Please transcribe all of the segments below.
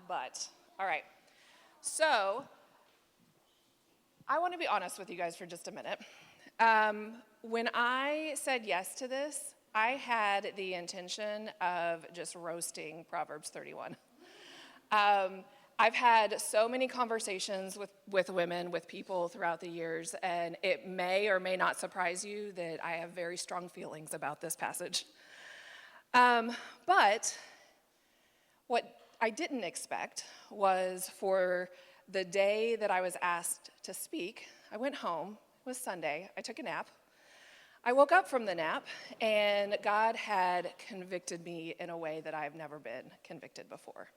but. All right. So, I want to be honest with you guys for just a minute. When I said yes to this, I had the intention of just roasting Proverbs 31. I've had so many conversations with women, with people throughout the years, and it may or may not surprise you that I have very strong feelings about this passage. But what I didn't expect was for the day that I was asked to speak, I went home. It was Sunday. I took a nap. I woke up from the nap, and God had convicted me in a way that I've never been convicted before.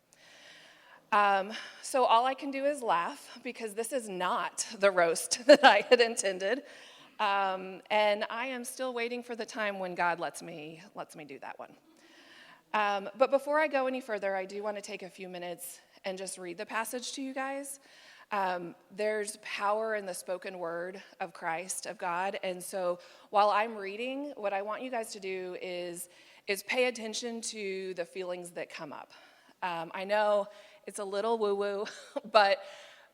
So all I can do is laugh, because this is not the roast that I had intended. And I am still waiting for the time when God lets me do that one. But before I go any further, I do want to take a few minutes and just read the passage to you guys. There's power in the spoken word of Christ, of God. And so while I'm reading, what I want you guys to do is pay attention to the feelings that come up. I know it's a little woo-woo, but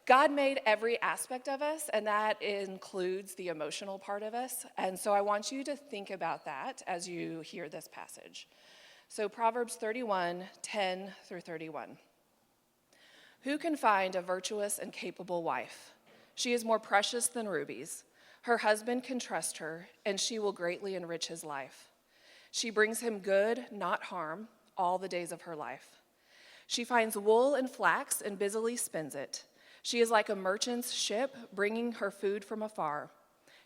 God made every aspect of us, and that includes the emotional part of us. And so I want you to think about that as you hear this passage. So Proverbs 31, 10 through 31. Who can find a virtuous and capable wife? She is more precious than rubies. Her husband can trust her, and she will greatly enrich his life. She brings him good, not harm, all the days of her life. She finds wool and flax and busily spins it. She is like a merchant's ship, bringing her food from afar.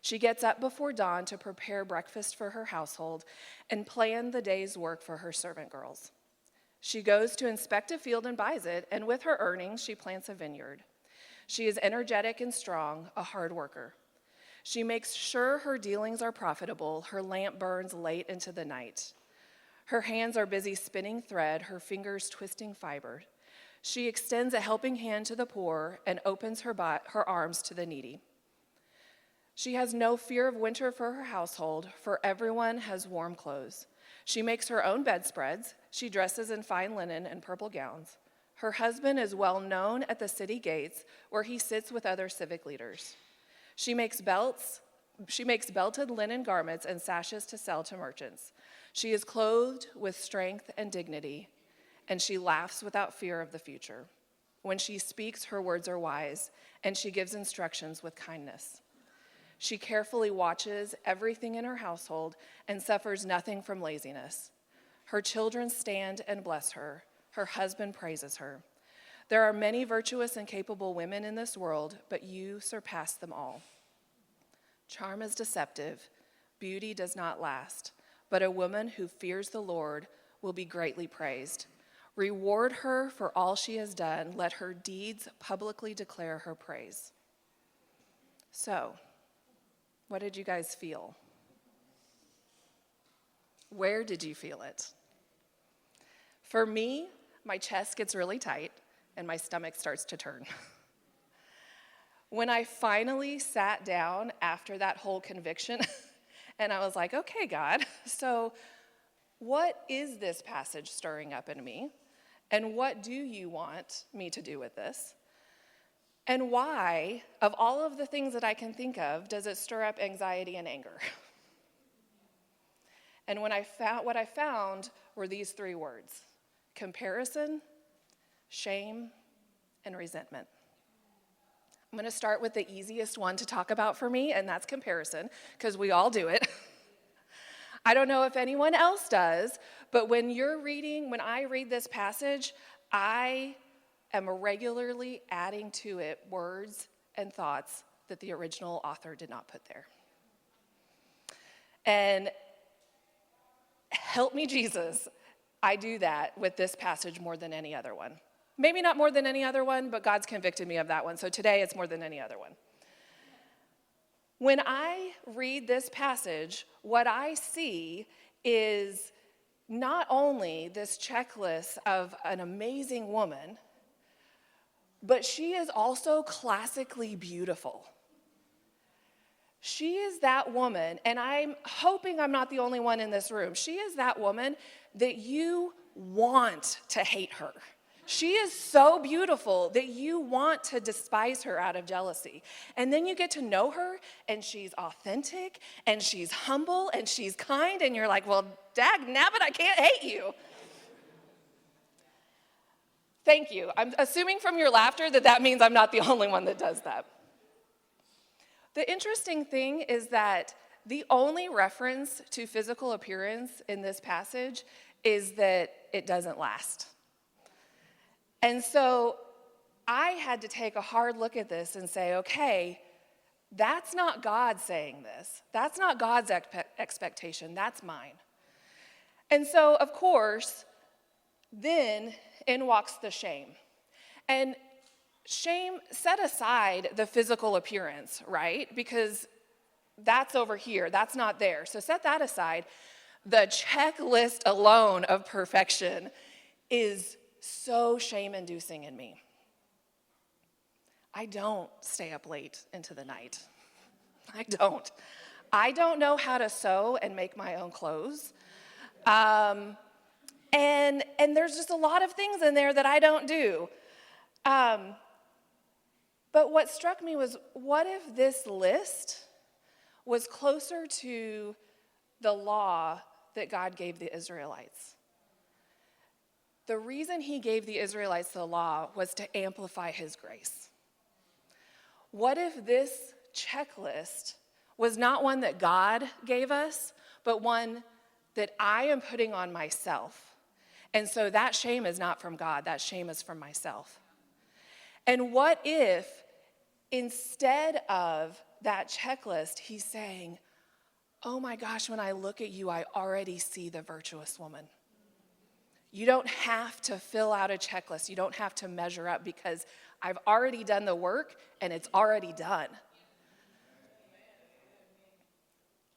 She gets up before dawn to prepare breakfast for her household and plan the day's work for her servant girls. She goes to inspect a field and buys it, and with her earnings, she plants a vineyard. She is energetic and strong, a hard worker. She makes sure her dealings are profitable. Her lamp burns late into the night. Her hands are busy spinning thread, her fingers twisting fiber. She extends a helping hand to the poor and opens her arms to the needy. She has no fear of winter for her household, for everyone has warm clothes. She makes her own bedspreads. She dresses in fine linen and purple gowns. Her husband is well known at the city gates, where he sits with other civic leaders. She makes belted linen garments and sashes to sell to merchants. She is clothed with strength and dignity, and she laughs without fear of the future. When she speaks, her words are wise, and she gives instructions with kindness. She carefully watches everything in her household and suffers nothing from laziness. Her children stand and bless her. Her husband praises her. There are many virtuous and capable women in this world, but you surpass them all. Charm is deceptive. Beauty does not last. But a woman who fears the Lord will be greatly praised. Reward her for all she has done. Let her deeds publicly declare her praise. So, what did you guys feel? Where did you feel it? For me, my chest gets really tight and my stomach starts to turn. When I finally sat down after that whole conviction, and I was like, okay, God, so what is this passage stirring up in me? And what do you want me to do with this? And why, of all of the things that I can think of, does it stir up anxiety and anger? And what I found were these three words: comparison, shame, and resentment. I'm going to start with the easiest one to talk about for me, and that's comparison, because we all do it. I don't know if anyone else does, but when I read this passage, I am regularly adding to it words and thoughts that the original author did not put there. And help me, Jesus, I do that with this passage more than any other one. Maybe not more than any other one, but God's convicted me of that one. So today it's more than any other one. When I read this passage, what I see is not only this checklist of an amazing woman, but she is also classically beautiful. She is that woman, and I'm hoping I'm not the only one in this room. She is that woman that you want to hate her. She is so beautiful that you want to despise her out of jealousy. And then you get to know her, and she's authentic, and she's humble, and she's kind, and you're like, well, dag nabbit, I can't hate you. Thank you. I'm assuming from your laughter that means I'm not the only one that does that. The interesting thing is that the only reference to physical appearance in this passage is that it doesn't last. And so I had to take a hard look at this and say, okay, that's not God saying this. That's not God's expectation. That's mine. And so, of course, then in walks the shame. And shame set aside the physical appearance, right? Because that's over here. That's not there. So set that aside. The checklist alone of perfection is so shame-inducing in me. I don't stay up late into the night. I don't know how to sew and make my own clothes. And there's just a lot of things in there that I don't do. But what struck me was, what if this list was closer to the law that God gave the Israelites? The reason he gave the Israelites the law was to amplify his grace. What if this checklist was not one that God gave us, but one that I am putting on myself? And so that shame is not from God, that shame is from myself. And what if instead of that checklist, he's saying, oh my gosh, when I look at you, I already see the virtuous woman. You don't have to fill out a checklist. You don't have to measure up because I've already done the work and it's already done.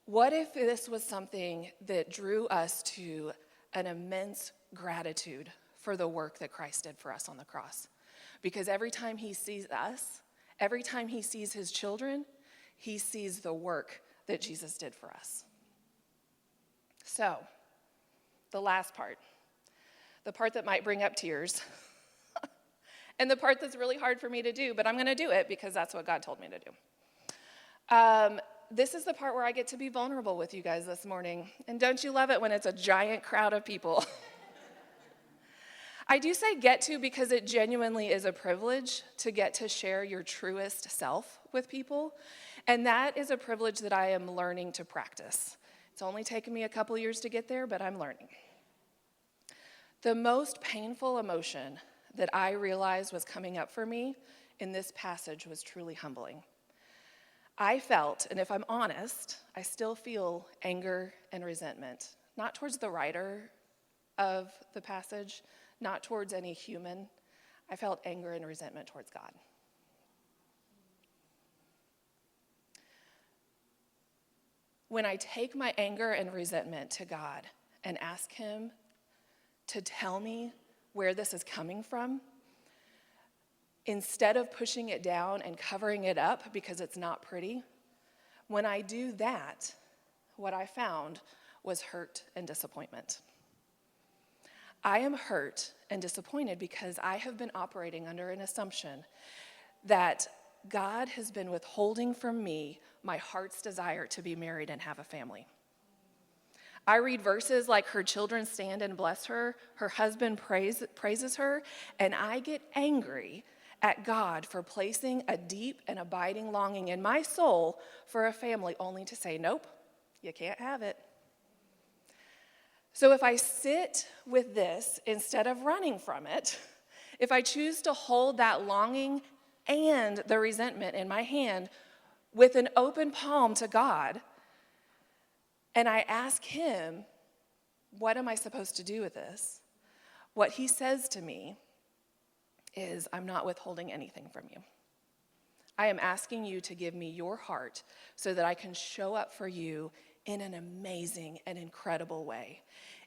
What if this was something that drew us to an immense gratitude for the work that Christ did for us on the cross? Because every time he sees us, every time he sees his children, he sees the work that Jesus did for us. So, the last part. The part that might bring up tears, and the part that's really hard for me to do, but I'm going to do it because that's what God told me to do. This is the part where I get to be vulnerable with you guys this morning, and don't you love it when it's a giant crowd of people? I do say get to because it genuinely is a privilege to get to share your truest self with people, and that is a privilege that I am learning to practice. It's only taken me a couple years to get there, but I'm learning. The most painful emotion that I realized was coming up for me in this passage was truly humbling. I felt, and if I'm honest, I still feel anger and resentment, not towards the writer of the passage, not towards any human. I felt anger and resentment towards God. When I take my anger and resentment to God and ask him to tell me where this is coming from, instead of pushing it down and covering it up because it's not pretty, when I do that, what I found was hurt and disappointment. I am hurt and disappointed because I have been operating under an assumption that God has been withholding from me my heart's desire to be married and have a family. I read verses like her children stand and bless her, her husband praises her, and I get angry at God for placing a deep and abiding longing in my soul for a family only to say, nope, you can't have it. So if I sit with this instead of running from it, if I choose to hold that longing and the resentment in my hand with an open palm to God, and I ask him, what am I supposed to do with this? What he says to me is, I'm not withholding anything from you. I am asking you to give me your heart so that I can show up for you in an amazing and incredible way,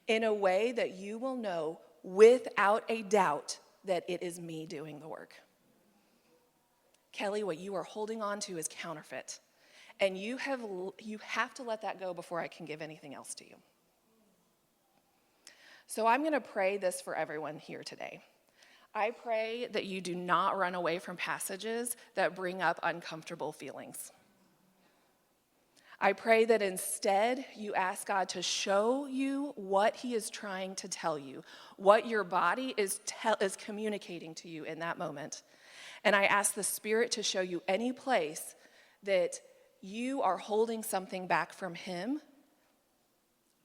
in a way that you will know without a doubt that it is me doing the work. Kelley, what you are holding on to is counterfeit. And you have to let that go before I can give anything else to you. So I'm going to pray this for everyone here today. I pray that you do not run away from passages that bring up uncomfortable feelings. I pray that instead you ask God to show you what he is trying to tell you, what your body is communicating to you in that moment. And I ask the Spirit to show you any place that you are holding something back from him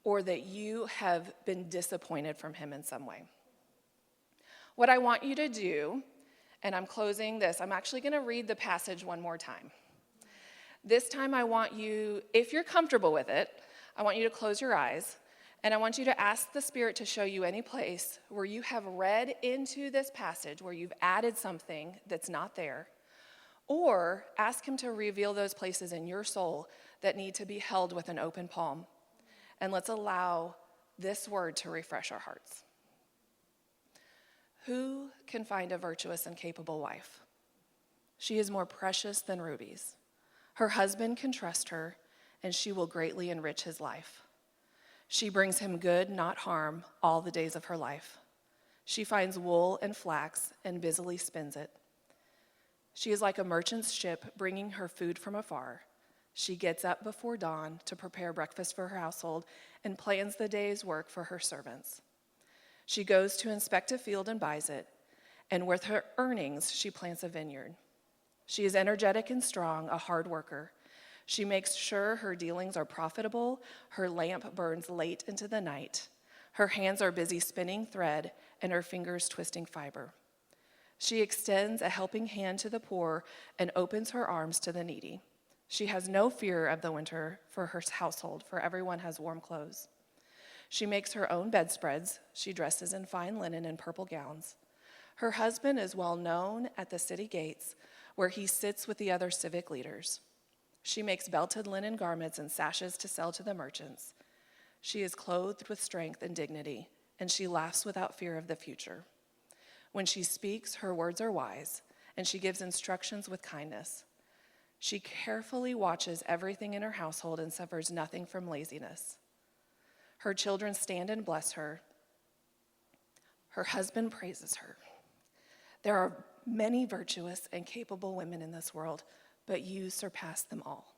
or that you have been disappointed from him in some way. What I want you to do, and I'm closing this, I'm actually going to read the passage one more time. This time I want you, if you're comfortable with it, I want you to close your eyes, and I want you to ask the Spirit to show you any place where you have read into this passage, where you've added something that's not there, or ask him to reveal those places in your soul that need to be held with an open palm. And let's allow this word to refresh our hearts. Who can find a virtuous and capable wife? She is more precious than rubies. Her husband can trust her, and she will greatly enrich his life. She brings him good, not harm, all the days of her life. She finds wool and flax and busily spins it. She is like a merchant's ship bringing her food from afar. She gets up before dawn to prepare breakfast for her household and plans the day's work for her servants. She goes to inspect a field and buys it, and with her earnings, she plants a vineyard. She is energetic and strong, a hard worker. She makes sure her dealings are profitable. Her lamp burns late into the night. Her hands are busy spinning thread, and her fingers twisting fiber. She extends a helping hand to the poor and opens her arms to the needy. She has no fear of the winter for her household, for everyone has warm clothes. She makes her own bedspreads. She dresses in fine linen and purple gowns. Her husband is well known at the city gates, where he sits with the other civic leaders. She makes belted linen garments and sashes to sell to the merchants. She is clothed with strength and dignity, and she laughs without fear of the future. When she speaks, her words are wise, and she gives instructions with kindness. She carefully watches everything in her household and suffers nothing from laziness. Her children stand and bless her. Her husband praises her. There are many virtuous and capable women in this world, but you surpass them all.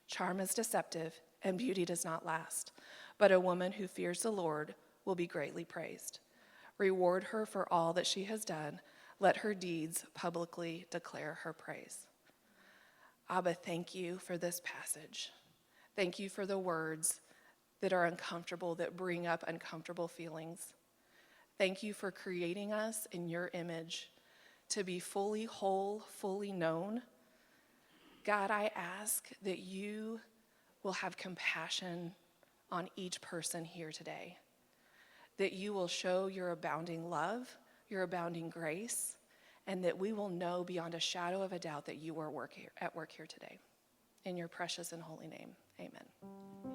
Charm is deceptive, and beauty does not last, but a woman who fears the Lord will be greatly praised. Reward her for all that she has done. Let her deeds publicly declare her praise. Abba, thank you for this passage. Thank you for the words that are uncomfortable, that bring up uncomfortable feelings. Thank you for creating us in your image to be fully whole, fully known. God, I ask that you will have compassion on each person here today, that you will show your abounding love, your abounding grace, and that we will know beyond a shadow of a doubt that you are at work here today. In your precious and holy name, amen.